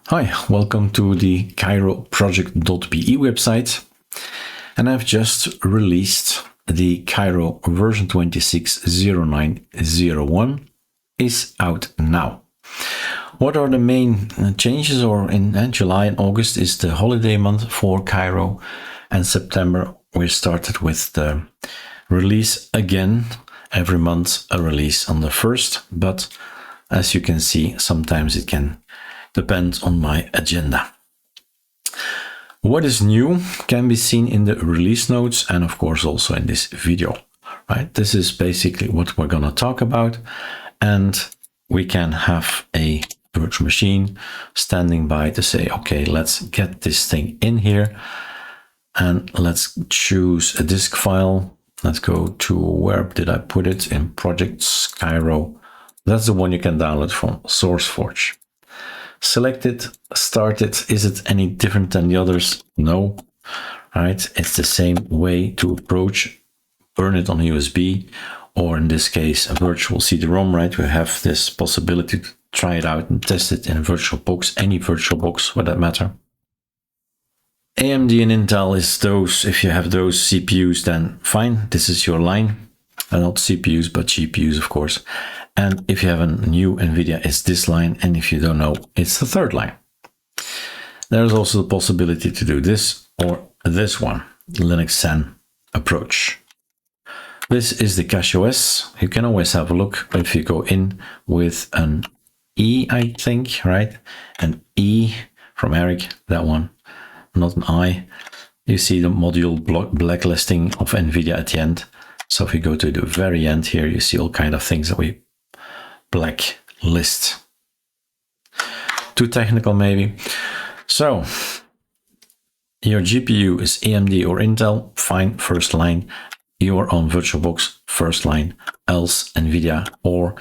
Hi, welcome to the Kiro-project.be website, and I've just released the Kiro version 26.09.01 is out now. What are the main changes? Or in July and August is the holiday month for Kiro, and September we started with the release again. Every month a release on the 1st, but as you can see, sometimes it can depend on my agenda. What is new can be seen in the release notes and of course also in this video, right? This is basically what we're going to talk about, and we can have a virtual machine standing by to say, okay, let's get this thing in here and let's choose a disk file. Let's go to, where did I put it? In projects, Kiro. That's the one you can download from SourceForge. Select it, start it. Is it any different than the others? No, right? It's the same way to approach. Burn it on USB, or in this case, a virtual CD-ROM, right? We have this possibility to try it out and test it in a virtual box, any virtual box for that matter. AMD and Intel is those, if you have those CPUs, then fine, this is your line. Not CPUs, but GPUs, of course. And if you have a new NVIDIA, it's this line. And if you don't know, it's the third line. There's also the possibility to do this or this one, Linux Zen approach. This is the CashOS. You can always have a look if you go in with an E, I think, right? An E from Erik, that one, not an I. You see the module blacklisting of NVIDIA at the end. So if you go to the very end here, you see all kind of things that we blacklist. Too technical maybe. So your GPU is AMD or Intel, fine, first line. Your own VirtualBox, first line, else NVIDIA. Or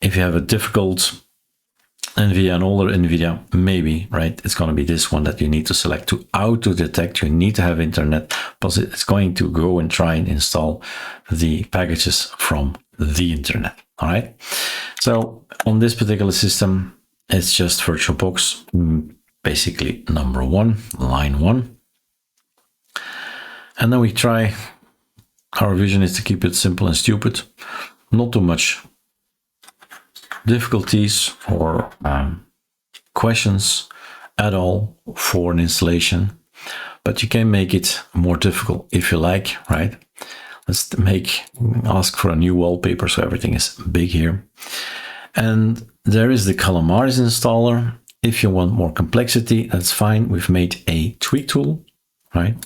if you have a difficult NVIDIA, an older NVIDIA, maybe, right? It's going to be this one that you need to select. To auto detect, you need to have internet, because it's going to go and try and install the packages from the internet. All right. So on this particular system, it's just VirtualBox, basically number 1, line 1. And then we try, our vision is to keep it simple and stupid, not too much difficulties or questions at all for an installation, but you can make it more difficult if you like, right? Let's ask for a new wallpaper so everything is big here. And there is the Calamares installer. If you want more complexity, that's fine. We've made a tweak tool, right?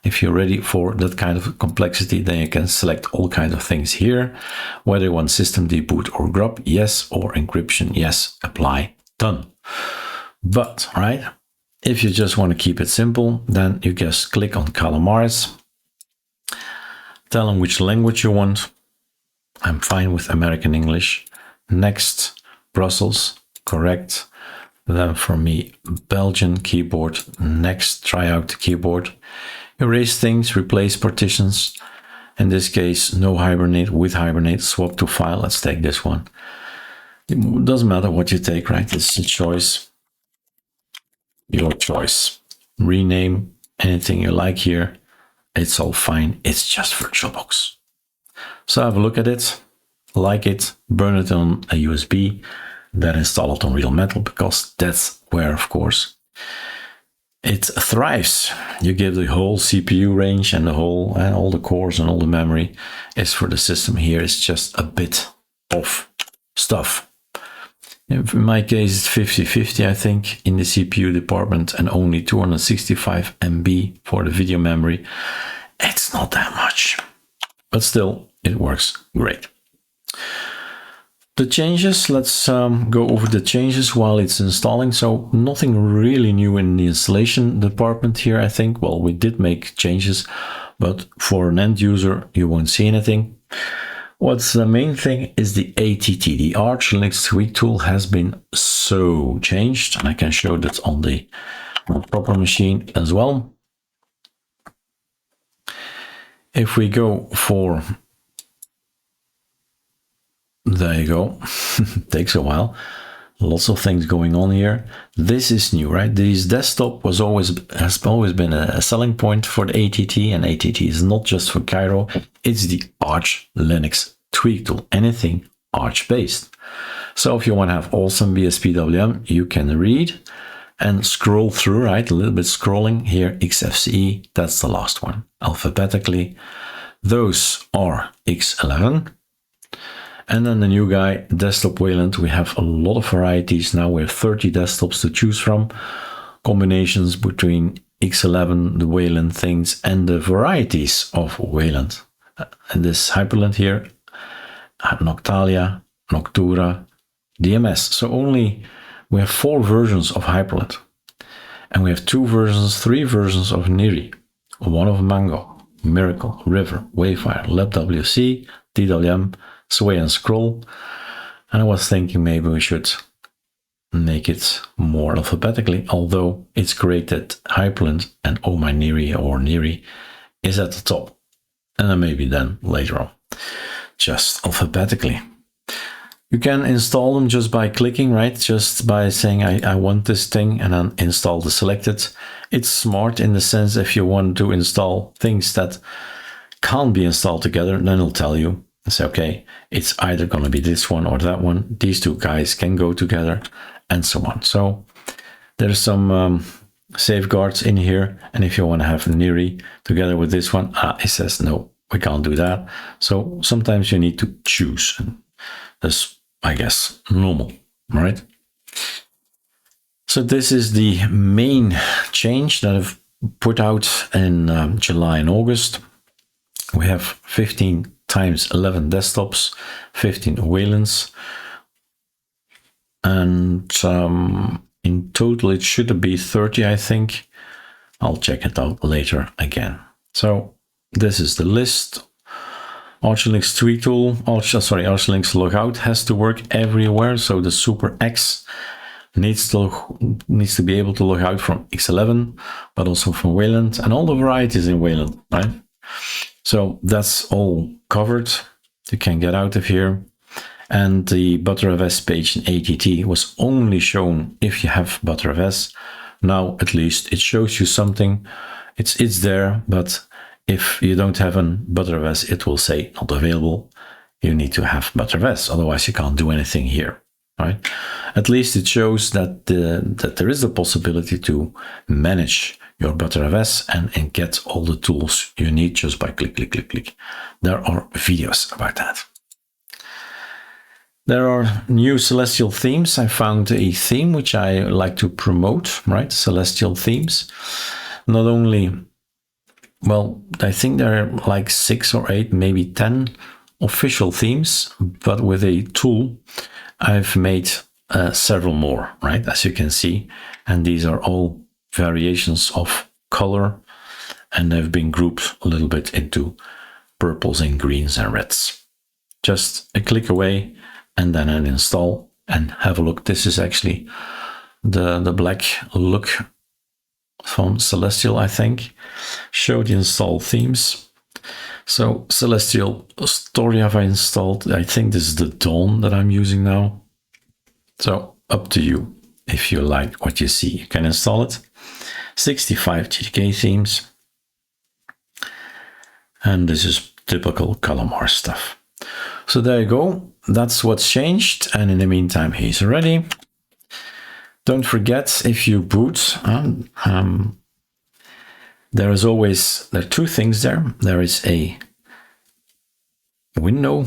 If you're ready for that kind of complexity, then you can select all kinds of things here. Whether you want system deboot or grub, yes, or encryption, yes, apply, done. But, right, if you just want to keep it simple, then you just click on Calamares. Tell them which language you want. I'm fine with American English. Next, Brussels, correct. Then for me, Belgian keyboard. Next, try out the keyboard. Erase things, replace partitions. In this case, no Hibernate, with Hibernate, swap to file. Let's take this one. It doesn't matter what you take, right? It's a choice. Your choice. Rename anything you like here. It's all fine. It's just VirtualBox. So have a look at it, like it, burn it on a USB, then install it on real metal, because that's where, of course, it thrives. You give the whole CPU range and all the cores and all the memory is for the system. Here it's just a bit of stuff. In my case, it's 50-50, I think, in the CPU department, and only 265 MB for the video memory. It's not that much, but still, it works great. The changes, let's go over the changes while it's installing. So nothing really new in the installation department here, I think. Well, we did make changes, but for an end user, you won't see anything. What's the main thing is the ATT, the ArchLinux Tweak Tool has been so changed, and I can show that on the proper machine as well. If we go for, there you go, takes a while. Lots of things going on here. This is new, right? This desktop has always been a selling point for the ATT, and ATT is not just for Kiro. It's the ArchLinux Tweak Tool, anything Arch based. So if you want to have awesome bspwm, you can read and scroll through, right? A little bit scrolling here. XFCE, that's the last one alphabetically. Those are X11. And then the new guy, desktop Wayland, we have a lot of varieties. Now we have 30 desktops to choose from. Combinations between X11, the Wayland things, and the varieties of Wayland. And this Hyprland here, Noctalia, Noctura, DMS. So we have 4 versions of Hyprland. And we have 3 versions of Niri. One of Mango, Miracle, River, Wayfire, LabWc, DWM, Sway and Scroll. And I was thinking maybe we should make it more alphabetically, although it's great that Hyprland and Ohmyniri or Niri is at the top. And then maybe then later on, just alphabetically. You can install them just by clicking, right? Just by saying, I want this thing, and then install the selected. It's smart in the sense if you want to install things that can't be installed together, then it'll tell you. Say, okay, it's either going to be this one or that one. These 2 guys can go together, and so on. So there's some safeguards in here. And if you want to have Niri together with this one, it says, no, we can't do that. So sometimes you need to choose. And that's, I guess, normal, right? So this is the main change that I've put out in July and August. We have 15 times 11 desktops, 15 Waylands, and in total it should be 30, I think. I'll check it out later again. So this is the list. ArchLinux Tweak Tool, ArchLinux Logout has to work everywhere. So the Super X needs to be able to log out from X11, but also from Wayland and all the varieties in Wayland, right? So that's all covered. You can get out of here. And the ButterFS page in ATT was only shown if you have ButterFS. Now, at least it shows you something. It's there, but if you don't have an ButterFS, it will say not available. You need to have ButterFS, otherwise you can't do anything here, right? At least it shows that there is a possibility to manage your ButterFS and get all the tools you need just by click, click, click, click. There are videos about that. There are new Celestial themes. I found a theme which I like to promote, right? Celestial themes. Not only, well, I think there are like 6 or 8, maybe 10 official themes, but with a tool, I've made several more, right? As you can see, and these are all variations of color, and they've been grouped a little bit into purples and greens and reds. Just a click away and then an install and have a look. This is actually the black look from Celestial, I think. Show the install themes. So Celestial story have I installed. I think this is the Dawn that I'm using now. So up to you. If you like what you see, you can install it. 65 GTK themes. And this is typical Calamar stuff. So there you go. That's what's changed. And in the meantime, he's ready. Don't forget, if you boot, there are 2 things there. There is a window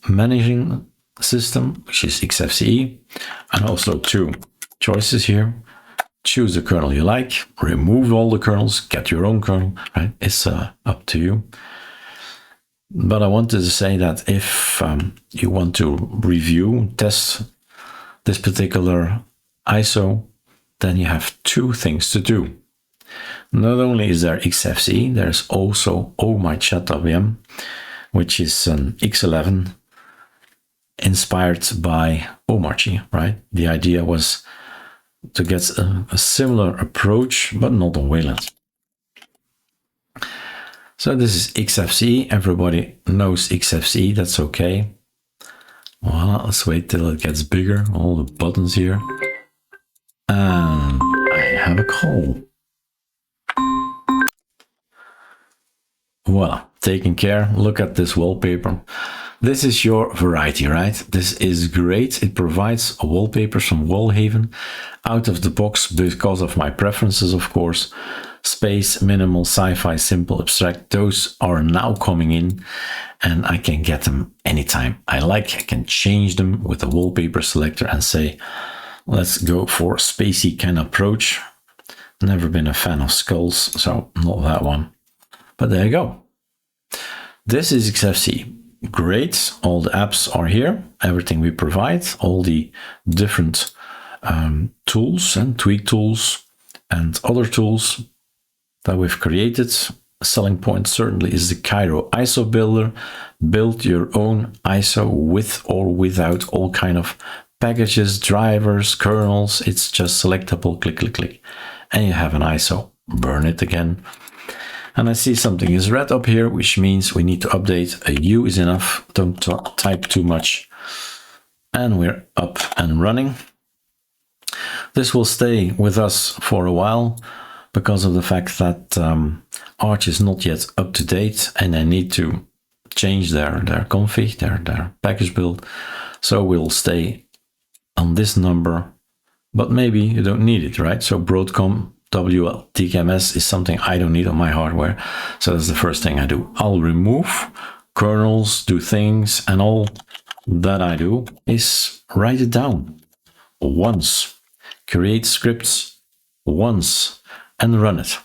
managing system, which is XFCE, and also 2 choices here. Choose the kernel you like, remove all the kernels, get your own kernel, right? It's up to you. But I wanted to say that if you want to review, test this particular ISO, then you have 2 things to do. Not only is there XFCE, there's also ohmychadwm, which is an X11 inspired by Ohmarchy, right? The idea was to get a similar approach, but not on Wayland. So this is XFCE. Everybody knows XFCE, that's okay. Well, let's wait till it gets bigger, all the buttons here. And I have a call. Well, taking care, look at this wallpaper. This is your variety, right? This is great. It provides wallpapers from Wallhaven out of the box because of my preferences, of course. Space, minimal, sci-fi, simple, abstract, those are now coming in and I can get them anytime I like. I can change them with the wallpaper selector and say, let's go for spacey kind of approach. Never been a fan of skulls, so not that one. But there you go. This is XFCE. Great. All the apps are here. Everything we provide, all the different tools and tweak tools and other tools that we've created. A selling point certainly is the Kiro ISO builder. Build your own ISO with or without all kind of packages, drivers, kernels. It's just selectable, click, click, click. And you have an ISO. Burn it again. And I see something is red up here, which means we need to update. A U is enough. Don't type too much. And we're up and running. This will stay with us for a while because of the fact that Arch is not yet up to date and I need to change their config, their package build. So we'll stay on this number, but maybe you don't need it, right? So Broadcom WLTKMS is something I don't need on my hardware. So that's the first thing I do. I'll remove kernels, do things, and all that I do is write it down once, create scripts once, and run it.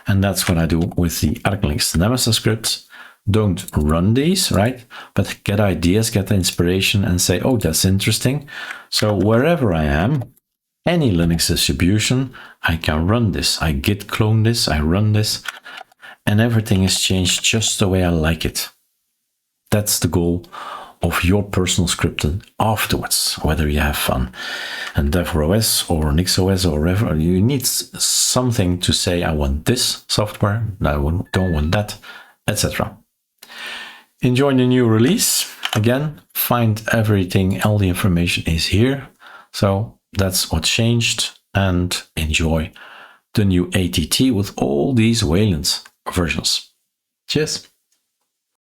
And that's what I do with the ArchLinux Nemesis scripts. Don't run these, right? But get ideas, get the inspiration and say, oh, that's interesting. So wherever I am, any Linux distribution, I can run this. I git clone this, I run this, and everything is changed just the way I like it. That's the goal of your personal scripting afterwards, whether you have fun. And DevOS or NixOS or whatever, you need something to say, I want this software, I don't want that, etc. Enjoy the new release. Again, find everything, all the information is here. So that's what changed, and enjoy the new ATT with all these Wayland versions. Cheers.